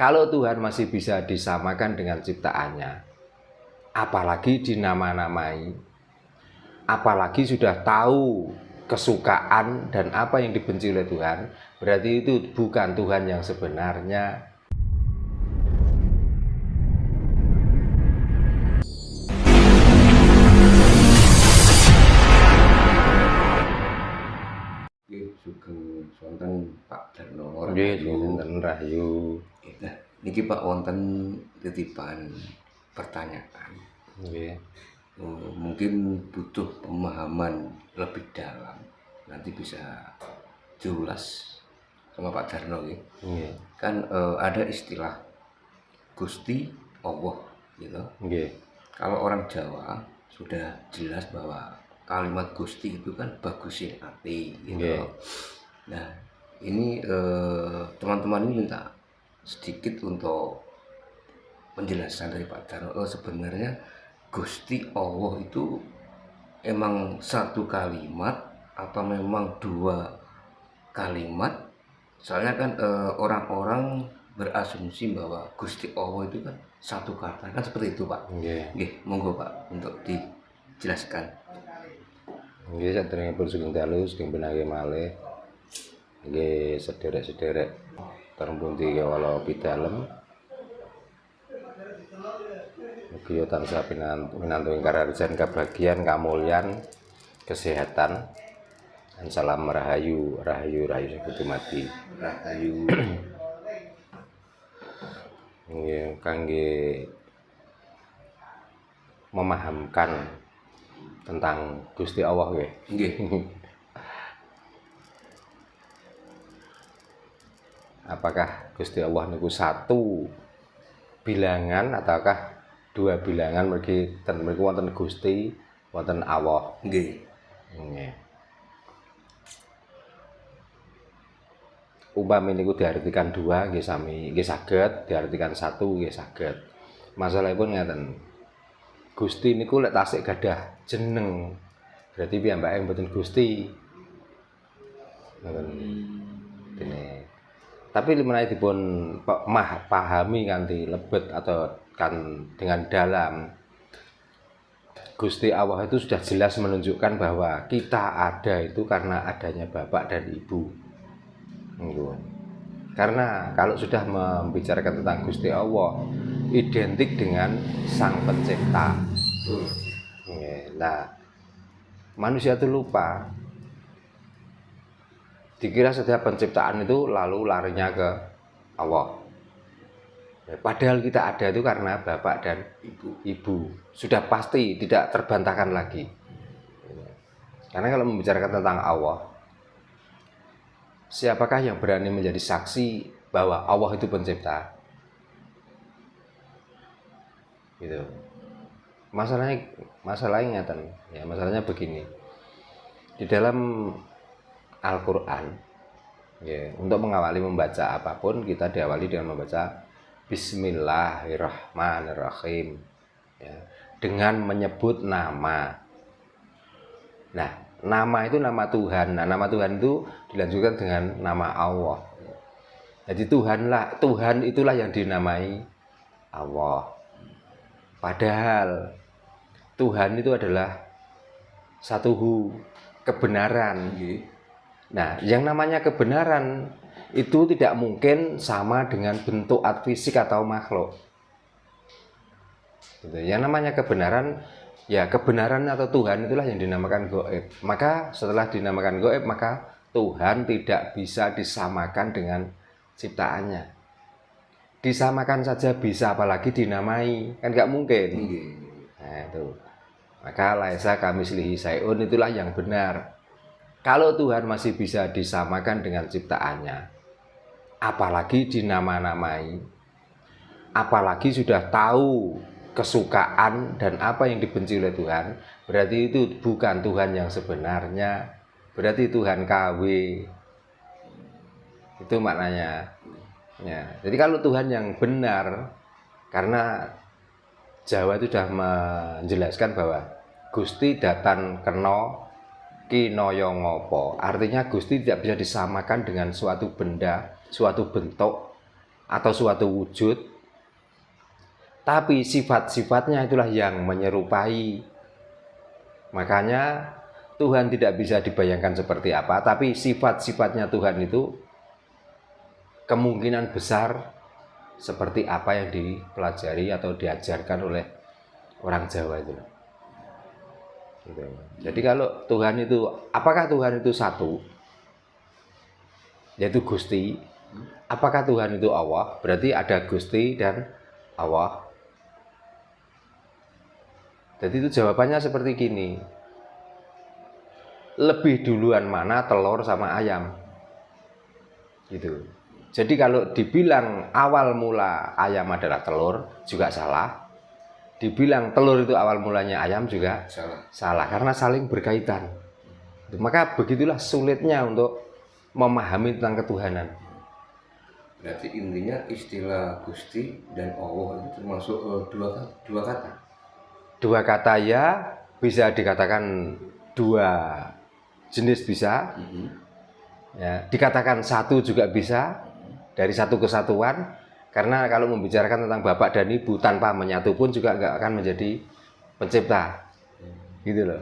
Kalau Tuhan masih bisa disamakan dengan ciptaannya, apalagi dinama-namai, apalagi sudah tahu kesukaan dan apa yang dibenci oleh Tuhan, berarti itu bukan Tuhan yang sebenarnya. Sugeng wonten Pak Darno Nggih, wonten Rahayu. Nah, niki Pak wonten titipan pertanyaan. Nggih. Mungkin butuh pemahaman lebih dalam. Nanti bisa diulas sama Pak Darno ya. Nggih. Kan ada istilah Gusti Allah gitu. Nggih. Kalau orang Jawa sudah jelas bahwa kalimat Gusti itu kan bagusin hati gitu. Nggih. Nah, ini teman-teman ini minta sedikit untuk penjelasan dari Pak Darno. Sebenarnya Gusti Allah itu emang satu kalimat atau memang dua kalimat? Soalnya kan orang-orang berasumsi bahwa Gusti Allah itu kan satu kata, kan seperti itu Pak. Nggih. Monggo Pak untuk dijelaskan. Nggih, saderengipun sugeng dalu, sugeng benangke malih. Nggih, sederek-sederek terpundi kawula pidalem. Mugi tansah pinantu ing kararisan kabagian, kamulyan, kesehatan. Dan salam rahayu, rahayu, rahayu sabuti mati. Rahayu. Nggih, kangge memahamkan tentang Gusti Allah nggih. Nggih. Apakah Gusti Allah niku satu bilangan ataukah dua bilangan? Mergi wonten Gusti, wonten Allah. Nggih. Nggih. Umpami niku diartikan dua nggih sami, nggih saged, diartikan satu nggih saged. Masalahipun ngeten. Gusti niku lek tasik gadah jeneng, berarti piyambake mboten Gusti. Ngoten. Dene. Tapi menawi dipun pahami kanthi lebet atau kan dengan dalam, Gusti Allah itu sudah jelas menunjukkan bahwa kita ada itu karena adanya Bapak dan Ibu. Karena kalau sudah membicarakan tentang Gusti Allah, identik dengan Sang Pencipta. Nah, manusia itu lupa. Dikira setiap penciptaan itu lalu larinya ke Allah. Padahal kita ada itu karena Bapak dan Ibu. Sudah pasti tidak terbantahkan lagi. Karena kalau membicarakan tentang Allah, siapakah yang berani menjadi saksi bahwa Allah itu pencipta? Gitu. Masalahnya ngeten. Ya, masalahnya begini. Di dalam Al-Quran, ya, untuk mengawali membaca apapun, kita diawali dengan membaca Bismillahirrahmanirrahim, ya, dengan menyebut nama. Nah, nama itu nama Tuhan. Nah, nama Tuhan itu dilanjutkan dengan nama Allah. Jadi Tuhan itulah yang dinamai Allah. Padahal Tuhan itu adalah satu kebenaran. Nah, yang namanya kebenaran itu tidak mungkin sama dengan bentuk fisik atau makhluk. Yang namanya kebenaran, ya kebenaran atau Tuhan itulah yang dinamakan gaib. Maka setelah dinamakan gaib, maka Tuhan tidak bisa disamakan dengan ciptaannya. Disamakan saja bisa, apalagi dinamai, kan nggak mungkin. Nah, itu. Maka laisa kamitslihi syai'un, itulah yang benar. Kalau Tuhan masih bisa disamakan dengan ciptaannya, apalagi dinama-namai, apalagi sudah tahu kesukaan dan apa yang dibenci oleh Tuhan, berarti itu bukan Tuhan yang sebenarnya, berarti Tuhan KW. Itu maknanya. Ya. Jadi kalau Tuhan yang benar, karena Jawa itu sudah menjelaskan bahwa Gusti datan kena kinaya ngopo, artinya Gusti tidak bisa disamakan dengan suatu benda, suatu bentuk, atau suatu wujud, tapi sifat-sifatnya itulah yang menyerupai. Makanya Tuhan tidak bisa dibayangkan seperti apa, tapi sifat-sifatnya Tuhan itu kemungkinan besar seperti apa yang dipelajari atau diajarkan oleh orang Jawa itu. Gitu. Jadi kalau Tuhan itu, apakah Tuhan itu satu, yaitu Gusti? Apakah Tuhan itu Allah? Berarti ada Gusti dan Allah. Jadi itu jawabannya seperti gini. Lebih duluan mana telur sama ayam? Gitu. Jadi kalau dibilang awal mula ayam adalah telur juga salah. Dibilang telur itu awal mulanya ayam juga salah karena saling berkaitan. Maka begitulah sulitnya untuk memahami tentang ketuhanan. Berarti intinya istilah Gusti dan Allah itu termasuk dua kata. Dua kata ya, bisa dikatakan dua jenis bisa. Ya, dikatakan satu juga bisa, dari satu kesatuan. Karena kalau membicarakan tentang bapak dan ibu tanpa menyatu pun juga nggak akan menjadi pencipta, gitu loh.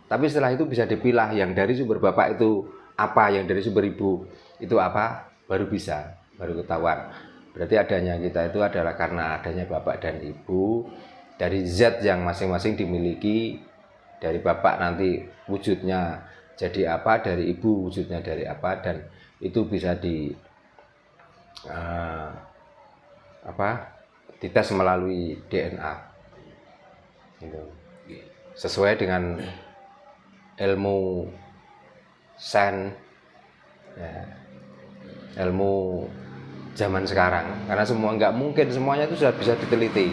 Tapi setelah itu bisa dipilah yang dari sumber bapak itu apa, yang dari sumber ibu itu apa, baru ketahuan. Berarti adanya kita itu adalah karena adanya bapak dan ibu, dari zat yang masing-masing dimiliki. Dari bapak nanti wujudnya jadi apa, dari ibu wujudnya dari apa, dan itu bisa dites melalui DNA gitu. Sesuai dengan ilmu sains ya, ilmu zaman sekarang, karena semua nggak mungkin semuanya itu sudah bisa diteliti.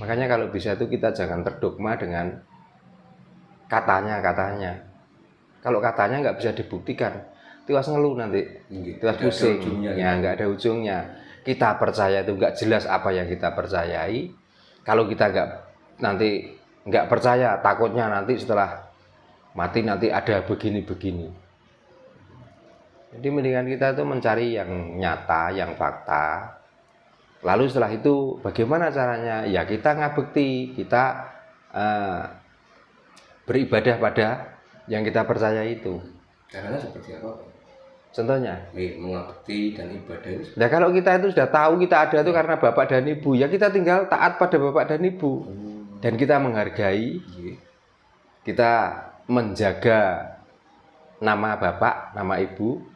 Makanya kalau bisa itu kita jangan terdogma dengan katanya. Kalau katanya nggak bisa dibuktikan, tiwas ngeluh nanti, tiwas pusing, ya nggak ada ujungnya. Kita percaya itu nggak jelas apa yang kita percayai. Kalau kita nanti nggak percaya, takutnya nanti setelah mati nanti ada begini. Jadi mendingan kita itu mencari yang nyata, yang fakta. Lalu setelah itu bagaimana caranya? Ya kita ngabekti, kita beribadah pada yang kita percaya itu. Caranya seperti apa? Contohnya? Mengabdi dan ibadah itu. Nah kalau kita itu sudah tahu kita ada itu karena bapak dan ibu, ya kita tinggal taat pada bapak dan ibu. Dan kita menghargai, kita menjaga nama bapak, nama ibu.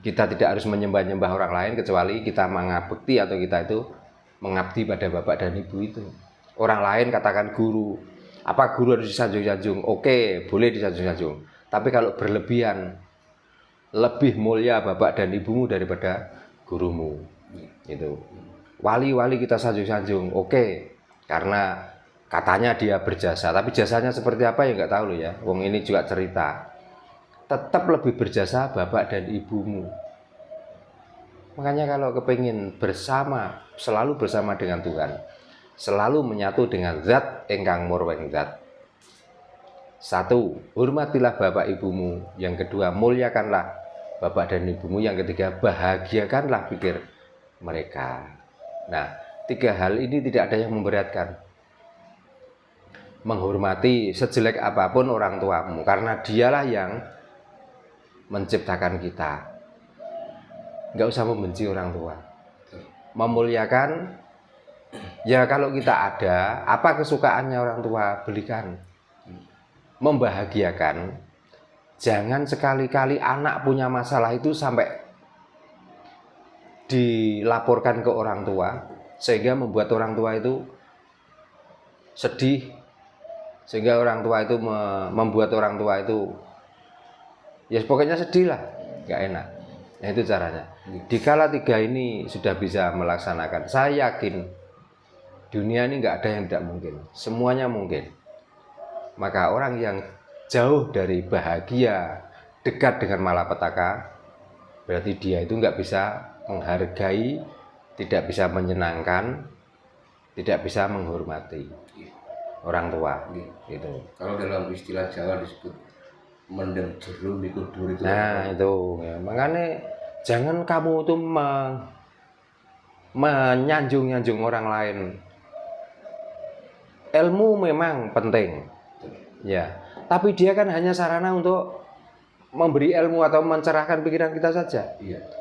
Kita tidak harus menyembah-nyembah orang lain kecuali kita mengabdi atau kita itu mengabdi pada bapak dan ibu itu. Orang lain katakan guru. Apa guru harus disanjung-sanjung? Oke, boleh disanjung-sanjung. Tapi kalau berlebihan, lebih mulia bapak dan ibumu daripada gurumu. Itu. Wali-wali kita sanjung-sanjung. Oke, karena katanya dia berjasa. Tapi jasanya seperti apa ya nggak tahu loh ya. Wong ini juga cerita. Tetap lebih berjasa bapak dan ibumu. Makanya kalau kepingin bersama, selalu bersama dengan Tuhan, selalu menyatu dengan zat ingkang murweng zat. Satu, hormatilah bapak ibumu. Yang kedua, muliakanlah bapak dan ibumu. Yang ketiga, bahagiakanlah pikir mereka. Nah, tiga hal ini tidak ada yang memberatkan. Menghormati sejelek apapun orang tuamu, karena dialah yang menciptakan kita. Nggak usah membenci orang tua. Memuliakan, ya kalau kita ada, apa kesukaannya orang tua, belikan. Membahagiakan, jangan sekali-kali anak punya masalah itu sampai dilaporkan ke orang tua, sehingga membuat orang tua itu sedih, sehingga orang tua itu membuat orang tua itu ya pokoknya sedih lah, nggak enak. Nah itu caranya. Dikala tiga ini sudah bisa melaksanakan, saya yakin dunia ini nggak ada yang tidak mungkin, semuanya mungkin. Maka orang yang jauh dari bahagia, dekat dengan malapetaka, berarti dia itu nggak bisa menghargai, tidak bisa menyenangkan, tidak bisa menghormati orang tua. Gitu. Kalau dalam istilah Jawa disebut mendem jeru likur duri itu. Nah itu ya. Makanya Jangan kamu tuh menyanjung-nyanjung orang lain. Ilmu memang penting, ya. Tapi dia kan hanya sarana untuk memberi ilmu atau mencerahkan pikiran kita saja. Iya.